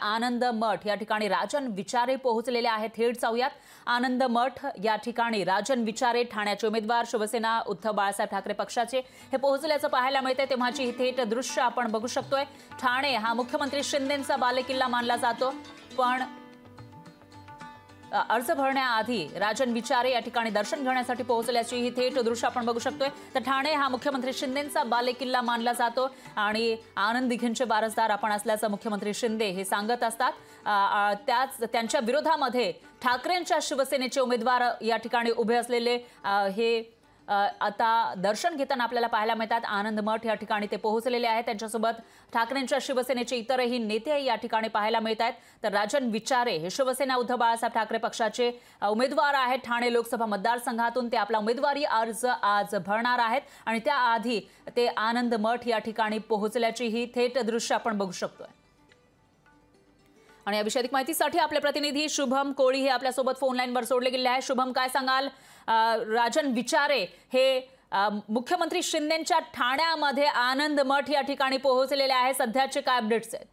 आनंद मठ या ठिकाणी राजन विचारे पोहोचलेले आहेत। थेट जाऊयात आनंद मठ या ठिकाणी राजन विचारे ठाण्याचे उमेदवार शिवसेना उद्धव बाळासाहेब ठाकरे पक्षाचे हे पोहोचल्याचं पाहायला मिळते। तेव्हाची ही थेट दृश्य आपण बघू शकतोय। ठाणे हा मुख्यमंत्री शिंदेंचा बालेकिल्ला मानला जातो, पण अर्ज भरण्याआधी राजन विचारे या ठिकाणी दर्शन घेण्यासाठी पोहोचल्याची ही थेट दृश्य आपण बघू शकतोय। तर ठाणे हा मुख्यमंत्री शिंदेंचा बालेकिल्ला मानला जातो आणि आनंद दिघेंचे वारसदार आपण असल्याचं मुख्यमंत्री शिंदे हे सांगत असतात। त्यांच्या विरोधामध्ये ठाकरेंच्या शिवसेनेचे उमेदवार या ठिकाणी उभे असलेले हे आता दर्शन घेताना आपल्याला पाहायला मिळतात। आनंद मठ या ठिकाणी ते पोहोचलेले आहेत। त्यांच्यासोबत ठाकरेंच्या शिवसेनेचे इतरही नेते या ठिकाणी पाहायला मिळत आहेत। तर राजन विचारे हे शिवसेना उद्धव बाळासाहेब ठाकरे पक्षाचे उमेदवार आहेत। ठाणे लोकसभा मतदारसंघातून ते आपला उमेदवारी अर्ज आज भरणार आहेत आणि त्याआधी ते आनंद मठ या ठिकाणी पोहोचल्याची ही थेट दृश्य आपण बघू शकतोय। आणि या विषयी अधिक माहितीसाठी आपले प्रतिनिधी शुभम कोळी हे आपल्या सोबत फोन लाईनवर जोडले गेले आहेत। शुभम, काय सांगाल? राजन विचारे हे मुख्यमंत्री शिंदेंच्या ठाण्यामध्ये आनंद मठ या ठिकाणी पोहोचलेले आहे, सध्याचे काय अपडेट्स आहेत?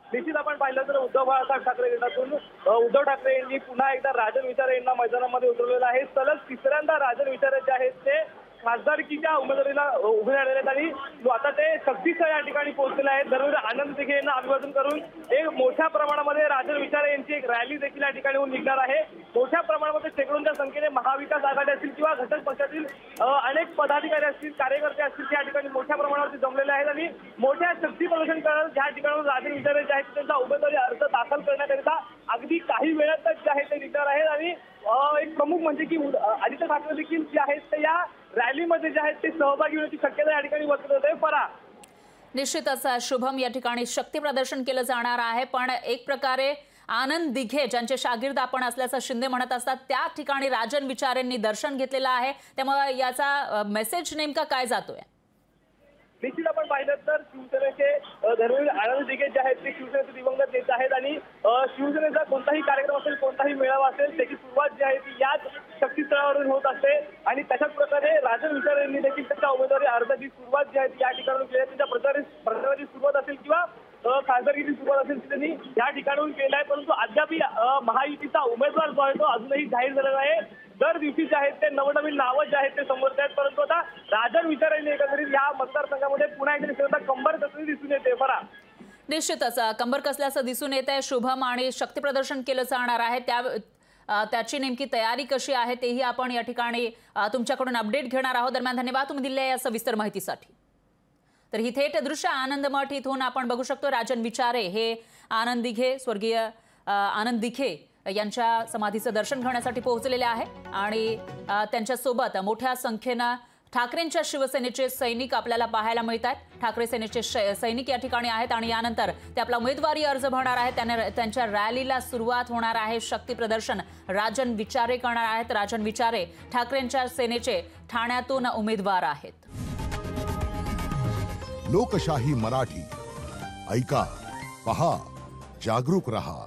निश्चित आपण पाहिलं तर उद्धव बाळासाहेब ठाकरे गटातून उद्धव ठाकरे यांनी पुन्हा एकदा राजन विचारे यांना मैदानामध्ये उतरवलेलं आहे। सलग तिसऱ्यांदा राजन विचारे जे आहेत ते खासदारकीच्या उमेदवारीला उभे राहिलेले आहेत आणि आता ते सक्तीच्या या ठिकाणी पोहोचलेले आहेत। दररोज आनंद दिघे यांना अभिवादन करून एक मोठ्या प्रमाणामध्ये राजन विचारे यांची एक रॅली देखील या ठिकाणी होऊन निघणार आहे। मोठ्या प्रमाणामध्ये शेकडोंच्या संख्येने महाविकास आघाडी असतील किंवा घटक पक्षातील अनेक पदाधिकारी असतील, कार्यकर्ते असतील, त्या ठिकाणी मोठ्या प्रमाणावरती जमलेले आहेत आणि मोठ्या शक्ती प्रदर्शन करत ज्या ठिकाणी राजन विचारे जे आहेत त्यांचा उमेदवारी अर्ज दाखल करण्याकरिता अगदी काही वेळातच जे आहे ते निघणार आहेत आणि एक प्रमुख म्हणजे की आदित्य ठाकरे देखील जे आहेत ते या रॅलीमध्ये जे आहेत ते सहभागी होण्याची शक्यता या ठिकाणी वर्तत होते। फरा निश्चितच शुभम, या ठिकाणी शक्ती प्रदर्शन केलं जाणार आहे, पण एक प्रकारे आनंद दिघे ज्यांचे शागिर्द आपण असल्याचं शिंदे म्हणत असतात त्या ठिकाणी राजन विचारेंनी दर्शन घेतलेलं आहे, त्यामुळे याचा मेसेज नेमका काय जातोय? निश्चित आपण पाहिलं तर शिवसेनेचे धर्मवीर आनंद दिघे जे आहेत ते शिवसेनेचे दिवंगत नेते आहेत आणि शिवसेनेचा कोणताही कार्यक्रम असेल, कोणताही मेळावा असेल त्याची सुरुवात जी आहे ती याच शक्तीस्थळावरून होत असते आणि तशाच प्रकारे राजन विचारे यांनी देखील त्यांच्या उमेदवारी अर्जाची सुरुवात जी आहे ती या ठिकाणून केली आहे। त्यांच्या प्रचाराची सुरुवात असेल किंवा खासदारकीची सुरुवात असेल ती त्यांनी या ठिकाणून केली आहे, परंतु अद्याप महायुतीचा उमेदवार जो आहे तो अजूनही जाहीर झालेला आहे। दर दिवशी जे आहेत ते नवनवीन नावं जे आहेत ते समोर आहेत, परंतु आता राजन विचारे यांनी एकंदरीत या मतदारसंघामध्ये पुन्हा एकदा कंबर कसली दिसून येते। फरा निश्चितच कंबर कसल्याचं दिसून येत आहे शुभम, आणि शक्ती प्रदर्शन केलं जाणार आहे, त्याची नेमकी तयारी कशी आहे तेही आपण या ठिकाणी तुमच्याकडून अपडेट घेणार आहोत। दरम्यान धन्यवाद तुम्ही दिलेल्या या सविस्तर माहितीसाठी। तर ही थेट दृश्य आनंद मठ इथून आपण बघू शकतो। राजन विचारे हे आनंद दिघे, स्वर्गीय आनंद दिघे यांच्या समाधीचं दर्शन घेण्यासाठी पोहोचलेले आहे आणि त्यांच्यासोबत मोठ्या संख्येनं ठाकरेंच्या शिवसेनेचे सैनिक आपल्याला पाहायला मिळतात। ठाकरे सेनेचे सैनिक या ठिकाणी आहेत आणि यानंतर ते आपला उमेदवारी अर्ज भरणार आहेत। त्यांच्या रॅलीला सुरुवात होणार आहे। शक्ती प्रदर्शन राजन विचारे करणार आहेत। राजन विचारे ठाकरेंच्या सेनेचे ठाण्यातून उमेदवार आहेत। लोकशाही मराठी ऐका, पहा, जागरूक रहा।